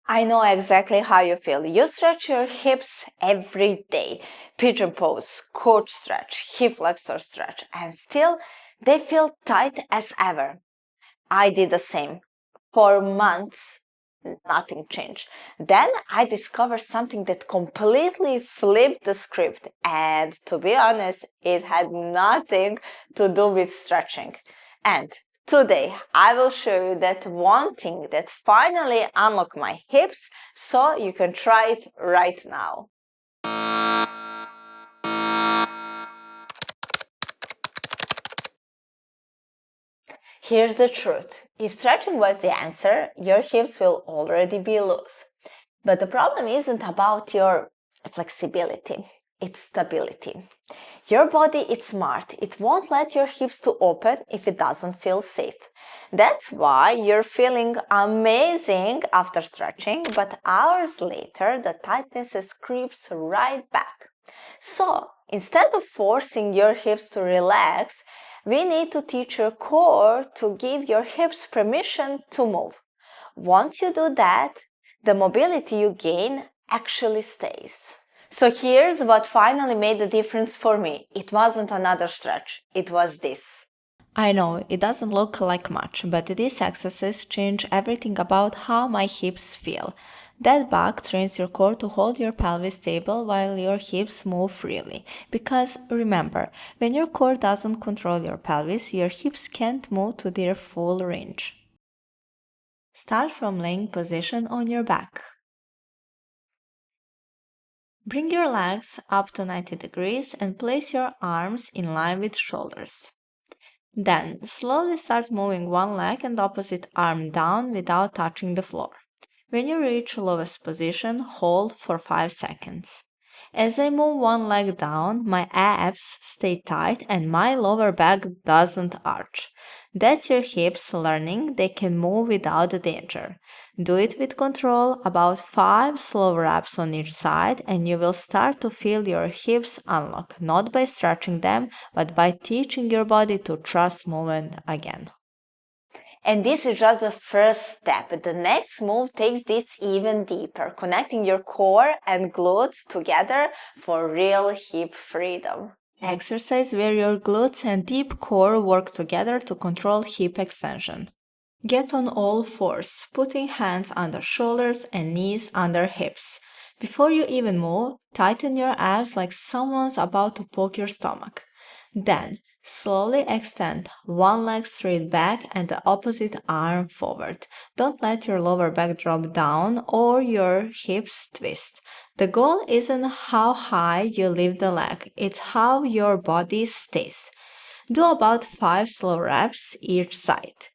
I know exactly how you feel. You stretch your hips every day. Pigeon pose, coach stretch, hip flexor stretch, and still they feel tight as ever. I did the same. For months, nothing changed. Then I discovered something that completely flipped the script. And to be honest, it had nothing to do with stretching. And today, I will show you that one thing that finally unlocked my hips so you can try it right now. Here's the truth. If stretching was the answer, your hips will already be loose. But the problem isn't about your flexibility, it's stability. Your body is smart. It won't let your hips to open if it doesn't feel safe. That's why you're feeling amazing after stretching, but hours later the tightness creeps right back. So, instead of forcing your hips to relax, we need to teach your core to give your hips permission to move. Once you do that, the mobility you gain actually stays. So here's what finally made the difference for me. It wasn't another stretch, it was this. I know it doesn't look like much, but these exercises change everything about how my hips feel. That back trains your core to hold your pelvis stable while your hips move freely. Because remember, when your core doesn't control your pelvis, your hips can't move to their full range. Start from laying position on your back. Bring your legs up to 90 degrees and place your arms in line with shoulders. Then, slowly start moving one leg and opposite arm down without touching the floor. When you reach lowest position, hold for 5 seconds. As I move one leg down, my abs stay tight and my lower back doesn't arch. That's your hips learning they can move without danger. Do it with control, about 5 slow reps on each side, and you will start to feel your hips unlock, not by stretching them, but by teaching your body to trust movement again. And this is just the first step. The next move takes this even deeper, connecting your core and glutes together for real hip freedom. Exercise where your glutes and deep core work together to control hip extension. Get on all fours, putting hands under shoulders and knees under hips. Before you even move, tighten your abs like someone's about to poke your stomach. Then, slowly extend one leg straight back and the opposite arm forward. Don't let your lower back drop down or your hips twist. The goal isn't how high you lift the leg, it's how your body stays. Do about 5 slow reps each side.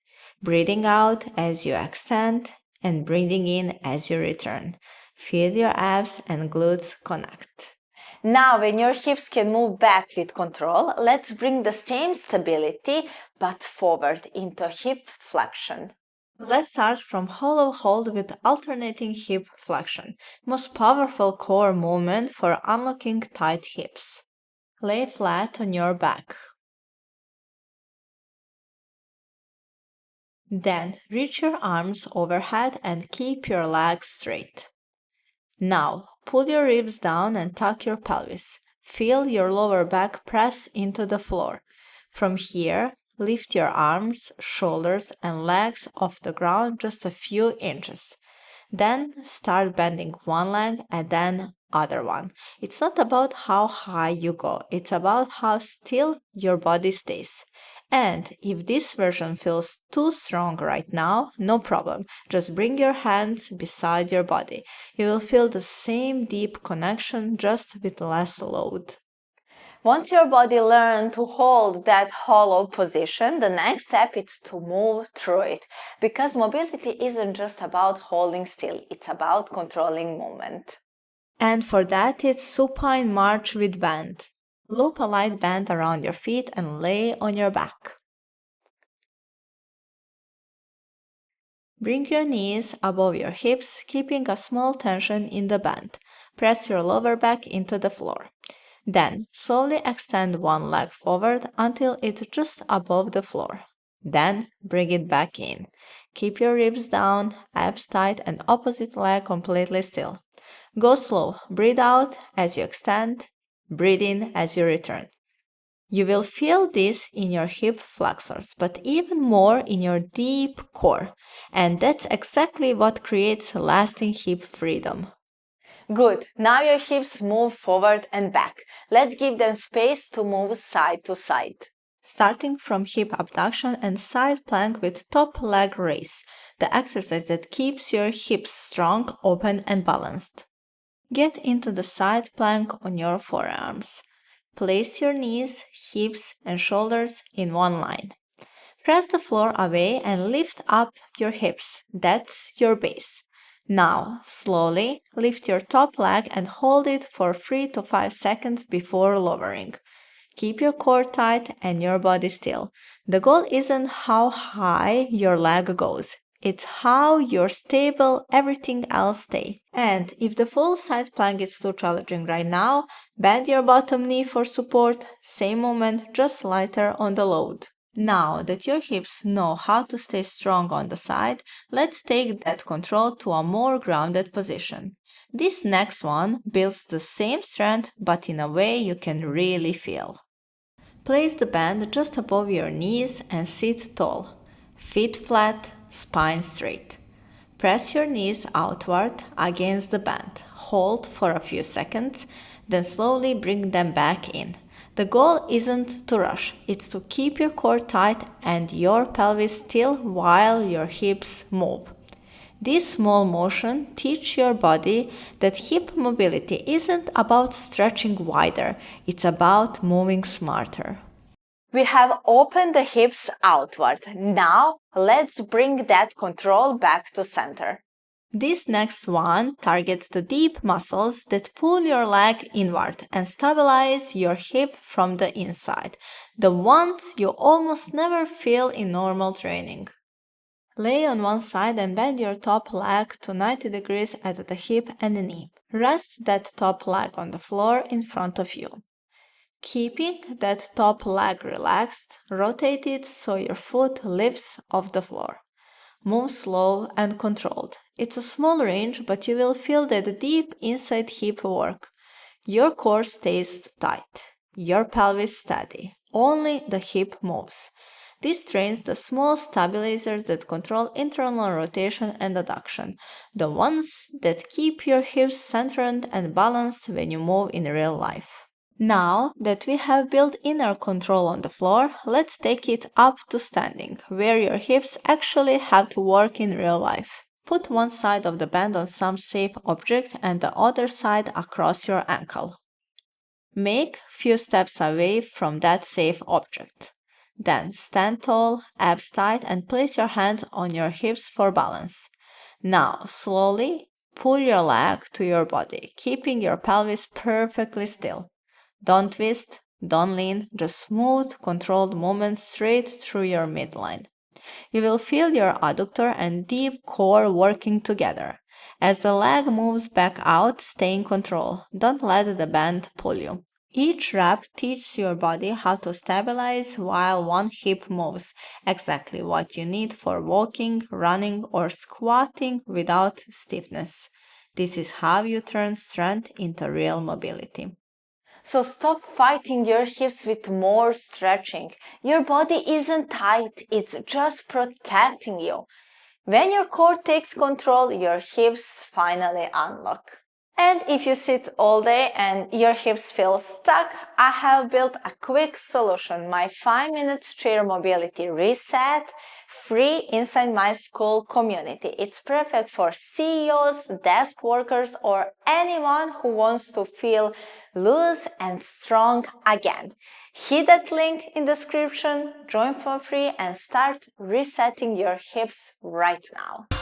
Breathing out as you extend and breathing in as you return. Feel your abs and glutes connect. Now, when your hips can move back with control, let's bring the same stability but forward into hip flexion. Let's start from hollow hold with alternating hip flexion, most powerful core movement for unlocking tight hips. Lay flat on your back. Then reach your arms overhead and keep your legs straight. Now, pull your ribs down and tuck your pelvis. Feel your lower back press into the floor. From here, lift your arms, shoulders, and legs off the ground just a few inches. Then start bending one leg and then other one. It's not about how high you go, it's about how still your body stays. And if this version feels too strong right now, no problem. Just bring your hands beside your body. You will feel the same deep connection just with less load. Once your body learns to hold that hollow position, the next step is to move through it. Because mobility isn't just about holding still, it's about controlling movement. And for that, it's supine march with band. Loop a light band around your feet and lay on your back. Bring your knees above your hips, keeping a small tension in the band. Press your lower back into the floor. Then, slowly extend one leg forward until it's just above the floor. Then, bring it back in. Keep your ribs down, abs tight, and opposite leg completely still. Go slow. Breathe out as you extend. Breathe in as you return. You will feel this in your hip flexors, but even more in your deep core. And that's exactly what creates lasting hip freedom. Good. Now your hips move forward and back. Let's give them space to move side to side. Starting from hip abduction and side plank with top leg raise, the exercise that keeps your hips strong, open, and balanced. Get into the side plank on your forearms. Place your knees, hips, and shoulders in one line. Press the floor away and lift up your hips. That's your base. Now, slowly lift your top leg and hold it for 3 to 5 seconds before lowering. Keep your core tight and your body still. The goal isn't how high your leg goes. It's how you're stable, everything else stays. And if the full side plank is too challenging right now, bend your bottom knee for support. Same moment, just lighter on the load. Now that your hips know how to stay strong on the side, let's take that control to a more grounded position. This next one builds the same strength but in a way you can really feel. Place the band just above your knees and sit tall. Feet flat, spine straight. Press your knees outward against the band. Hold for a few seconds, then slowly bring them back in. The goal isn't to rush, it's to keep your core tight and your pelvis still while your hips move. This small motion teaches your body that hip mobility isn't about stretching wider, it's about moving smarter. We have opened the hips outward. Now let's bring that control back to center. This next one targets the deep muscles that pull your leg inward and stabilize your hip from the inside, the ones you almost never feel in normal training. Lay on one side and bend your top leg to 90 degrees at the hip and knee. Rest that top leg on the floor in front of you. Keeping that top leg relaxed, rotate it so your foot lifts off the floor. Move slow and controlled. It's a small range, but you will feel that deep inside hip work. Your core stays tight, your pelvis steady. Only the hip moves. This trains the small stabilizers that control internal rotation and adduction, the ones that keep your hips centered and balanced when you move in real life. Now that we have built inner control on the floor, let's take it up to standing, where your hips actually have to work in real life. Put one side of the band on some safe object and the other side across your ankle. Make few steps away from that safe object. Then stand tall, abs tight, and place your hands on your hips for balance. Now, slowly pull your leg to your body, keeping your pelvis perfectly still. Don't twist, don't lean, just smooth, controlled movements straight through your midline. You will feel your adductor and deep core working together. As the leg moves back out, stay in control. Don't let the band pull you. Each rep teaches your body how to stabilize while one hip moves, exactly what you need for walking, running, or squatting without stiffness. This is how you turn strength into real mobility. So stop fighting your hips with more stretching. Your body isn't tight, it's just protecting you. When your core takes control, your hips finally unlock. And if you sit all day and your hips feel stuck, I have built a quick solution, my 5-minute chair mobility reset, free inside my school community. It's perfect for CEOs, desk workers, or anyone who wants to feel loose and strong again. Hit that link in the description, join for free, and start resetting your hips right now.